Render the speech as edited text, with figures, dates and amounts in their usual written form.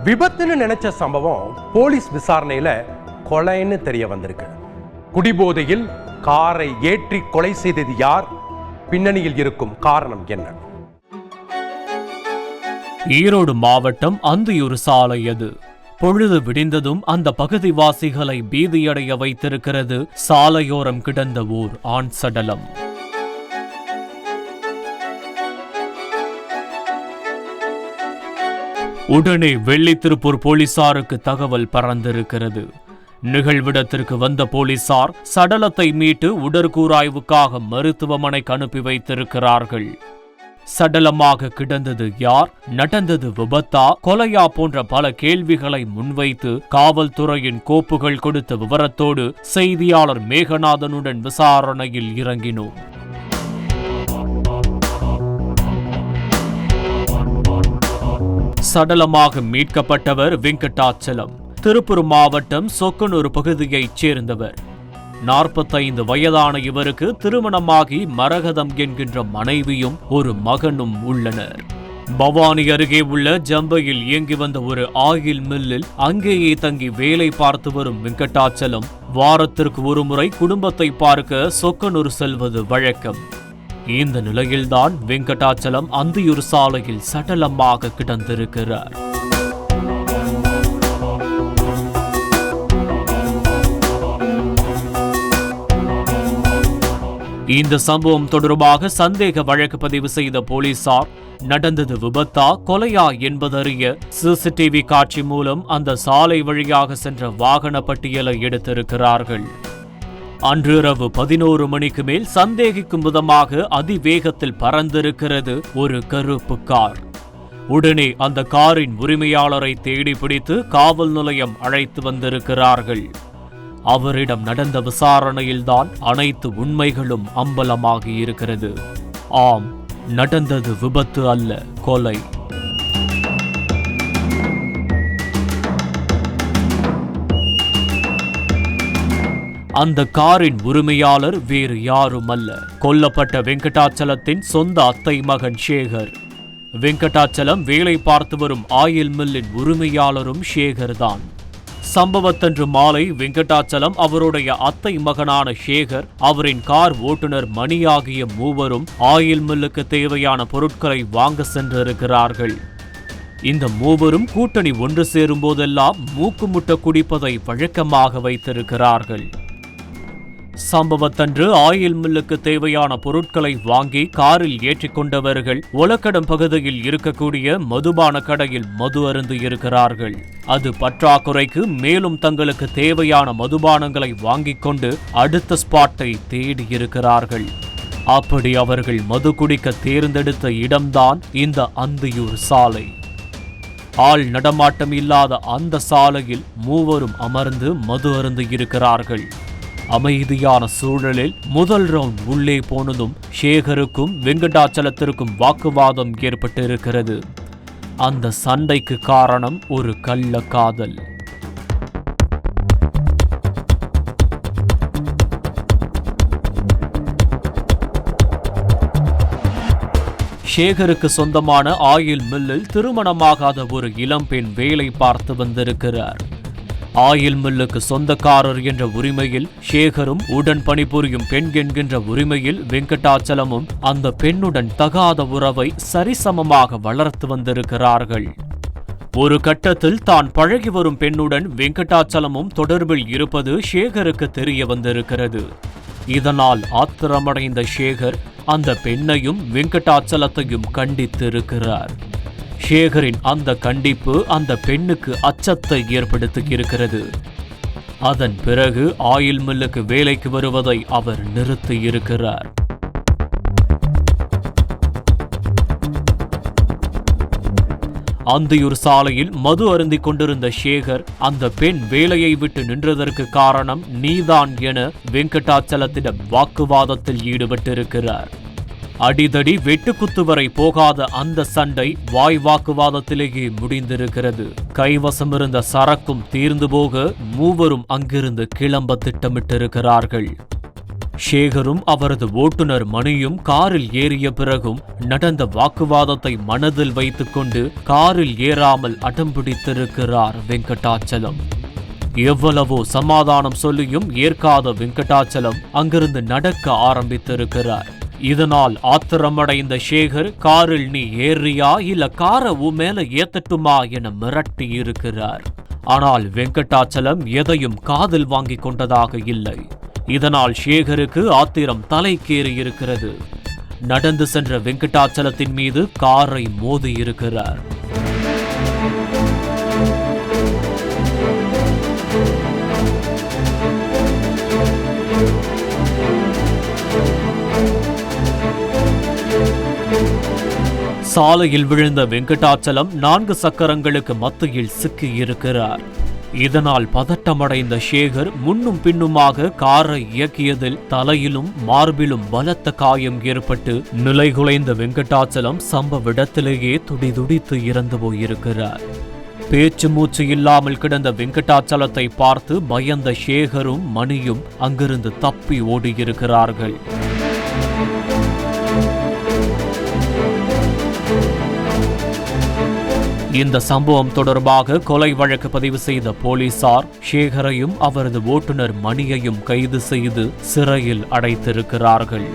விபத்துன்னு நினைச்ச சம்பவம் போலீஸ் விசாரணையில கொலைன்னு தெரிய வந்திருக்கு. குடிபோதையில் காரை ஏற்றி கொலை செய்தது யார்? பின்னணியில் இருக்கும் காரணம் என்ன? ஈரோடு மாவட்டம் அந்தியூர் சாலை அது. பொழுது விடிந்ததும் அந்த பகுதிவாசிகளை பீதியடைய வைத்திருக்கிறது சாலையோரம் கிடந்த ஓர் ஆண் சடலம். உடனே வெள்ளித்திருப்பூர் போலீசாருக்கு தகவல் பறந்திருக்கிறது. நிகழ்விடத்திற்கு வந்த போலீசார் சடலத்தை மீட்டு உடற்கூராய்வுக்காக மருத்துவமனைக்கு அனுப்பி வைத்திருக்கிறார்கள். சடலமாக கிடந்தது யார்? நடந்தது விபத்தா, கொலையா போன்ற பல கேள்விகளை முன்வைத்து காவல்துறையின் கோப்புகள் கொடுத்த விவரத்தோடு செய்தியாளர் மேகநாதனுடன் விசாரணையில் இறங்கினோம். சடலமாக மீட்கப்பட்டவர் வெங்கடாச்சலம். திருப்பூர் மாவட்டம் சொக்கனூர் பகுதியைச் சேர்ந்தவர். 45 வயதான இவருக்கு திருமணமாகி மரகதம் என்கின்ற மனைவியும் ஒரு மகனும் உள்ளனர். பவானி அருகே உள்ள ஜம்பையில் இயங்கி வந்த ஒரு ஆயில் மில்லில் அங்கேயே தங்கி வேலை பார்த்து வரும் வெங்கடாச்சலம் வாரத்திற்கு ஒரு முறை குடும்பத்தை பார்க்க சொக்கனூர் செல்வது வழக்கம். இந்த நிலையில்தான் வெங்கடாச்சலம் அந்தியூர் சாலையில் சடலமாக கிடந்திருக்கிறார். இந்த சம்பவம் தொடர்பாக சந்தேக வழக்கு பதிவு செய்த போலீசார் நடந்தது விபத்தா, கொலையா என்பதறிய சிசிடிவி காட்சி மூலம் அந்த சாலை வழியாக சென்ற வாகன பட்டியலை எடுத்திருக்கிறார்கள். அன்று இரவு 11 மணிக்கு மேல் சந்தேகிக்கும் விதமாக அதிவேகத்தில் பறந்திருக்கிறது ஒரு கருப்பு கார். உடனே அந்த காரின் உரிமையாளரை தேடி பிடித்து காவல் நிலையம் அழைத்து வந்திருக்கிறார்கள். அவரிடம் நடந்த விசாரணையில்தான் அனைத்து உண்மைகளும் அம்பலமாகி இருக்கிறது. ஆம், நடந்தது விபத்து அல்ல, கொலை. அந்த காரின் உரிமையாளர் வேறு யாரும் அல்ல, கொல்லப்பட்ட வெங்கடாச்சலத்தின் சொந்த அத்தை மகன் சேகர். வெங்கடாச்சலம் வேலை பார்த்து வரும் ஆயில் மில்லின் உரிமையாளரும் சேகர் தான். சம்பவத்தன்று மாலை வெங்கடாச்சலம், அவருடைய அத்தை மகனான சேகர், அவரின் கார் ஓட்டுநர் மணி ஆகிய மூவரும் ஆயில் மில்லுக்கு தேவையான பொருட்களை வாங்க சென்றிருக்கிறார்கள். இந்த மூவரும் கூட்டணி ஒன்று சேரும் போதெல்லாம் மூக்குமுட்ட குடிப்பதை வழக்கமாக வைத்திருக்கிறார்கள். சம்பவத்தன்று ஆயில் மில்லுக்கு தேவையான பொருட்களை வாங்கி காரில் ஏற்றிக்கொண்டவர்கள் ஒலக்கடம் பகுதியில் இருக்கக்கூடிய மதுபான கடையில் மது அருந்து இருக்கிறார்கள். அது பற்றாக்குறைக்கு மேலும் தங்களுக்கு தேவையான மதுபானங்களை வாங்கிக் கொண்டு அடுத்த ஸ்பாட்டை தேடி இருக்கிறார்கள். அப்படி அவர்கள் மது குடிக்க தேர்ந்தெடுத்த இடம்தான் இந்த அந்தியூர் சாலை. ஆள் நடமாட்டம் இல்லாத அந்த சாலையில் மூவரும் அமர்ந்து மது அருந்து இருக்கிறார்கள். அமைதியான சூழலில் முதல் ரவுண்ட் உள்ளே போனதும் சேகருக்கும் வெங்கடாச்சலத்திற்கும் வாக்குவாதம் ஏற்பட்டிருக்கிறது. அந்த சண்டைக்கு காரணம் ஒரு கள்ள காதல். சேகருக்கு சொந்தமான ஆயில் மில்லில் திருமணமாகாத ஒரு இளம்பெண் வேலை பார்த்து வந்திருக்கிறார். ஆயில் மில்லுக்கு சொந்தக்காரர் என்ற உரிமையில் சேகரும், உடன் பணிபுரியும் பெண் என்கின்ற உரிமையில் வெங்கடாச்சலமும் அந்த பெண்ணுடன் தகாத உறவை சரிசமமாக வளர்த்து வந்திருக்கிறார்கள். ஒரு கட்டத்தில் தான் பழகி வரும் பெண்ணுடன் வெங்கடாச்சலமும் தொடர்பில் இருப்பது சேகருக்கு தெரிய வந்திருக்கிறது. இதனால் ஆத்திரமடைந்த சேகர் அந்த பெண்ணையும் வெங்கடாச்சலத்தையும் கண்டித்திருக்கிறார். சேகரின் அந்த கண்டிப்பு அந்த பெண்ணுக்கு அச்சத்தை ஏற்படுத்தியிருக்கிறது. அதன் பிறகு ஆயில் மில்லுக்கு வேலைக்கு வருவதை அவர் நிறுத்தியிருக்கிறார். அந்தியூர் சாலையில் மது அருந்திக் கொண்டிருந்த சேகர் அந்த பெண் வேலையை விட்டு நின்றதற்கு காரணம் நீதான் என வெங்கடாச்சலத்திடம் வாக்குவாதத்தில் ஈடுபட்டிருக்கிறார். அடிதடி வெட்டுக்குத்து வரை போகாத அந்த சண்டை வாய் வாக்குவாதத்திலேயே முடிந்திருக்கிறது. கைவசமிருந்த சரக்கும் தீர்ந்து போக மூவரும் அங்கிருந்து கிளம்ப திட்டமிட்டிருக்கிறார்கள். சேகரும் அவரது ஓட்டுநர் மணியும் காரில் ஏறிய பிறகும் நடந்த வாக்குவாதத்தை மனதில் வைத்துக்கொண்டு காரில் ஏறாமல் அடம்பிடித்திருக்கிறார் வெங்கடாச்சலம். எவ்வளவோ சமாதானம் சொல்லியும் ஏற்காத வெங்கடாச்சலம் அங்கிருந்து நடக்க ஆரம்பித்திருக்கிறார். இதனால் ஆத்திரமடைந்த சேகர், காரில் நீ ஏறியா இல்ல காரை உன் மேல ஏத்தட்டுமா என மிரட்டி இருக்கிறார். ஆனால் வெங்கடாச்சலம் எதையும் காதில் வாங்கிக் கொண்டதாக இல்லை. இதனால் சேகருக்கு ஆத்திரம் தலைக்கேறி இருக்கிறது. நடந்து சென்ற வெங்கடாச்சலத்தின் மீது காரை மோதியிருக்கிறார். சாலையில் விழுந்த வெங்கடாச்சலம் 4 சக்கரங்களுக்கு மத்தியில் சிக்கியிருக்கிறார். இதனால் பதட்டமடைந்த சேகர் முன்னும் பின்னுமாக காரை இயக்கியதில் தலையிலும் மார்பிலும் பலத்த காயம் ஏற்பட்டு நிலைகுலைந்த வெங்கடாச்சலம் சம்பவ இடத்திலேயே துடிதுடித்து இறந்து போயிருக்கிறார். பேச்சு மூச்சு இல்லாமல் கிடந்த வெங்கடாச்சலத்தை பார்த்து பயந்த சேகரும் மணியும் அங்கிருந்து தப்பி ஓடியிருக்கிறார்கள். இந்த சம்பவம் தொடர்பாக கொலை வழக்கு பதிவு செய்த போலீசார் சேகரையும் அவரது ஓட்டுநர் மணியையும் கைது செய்து சிறையில் அடைத்திருக்கிறார்கள்.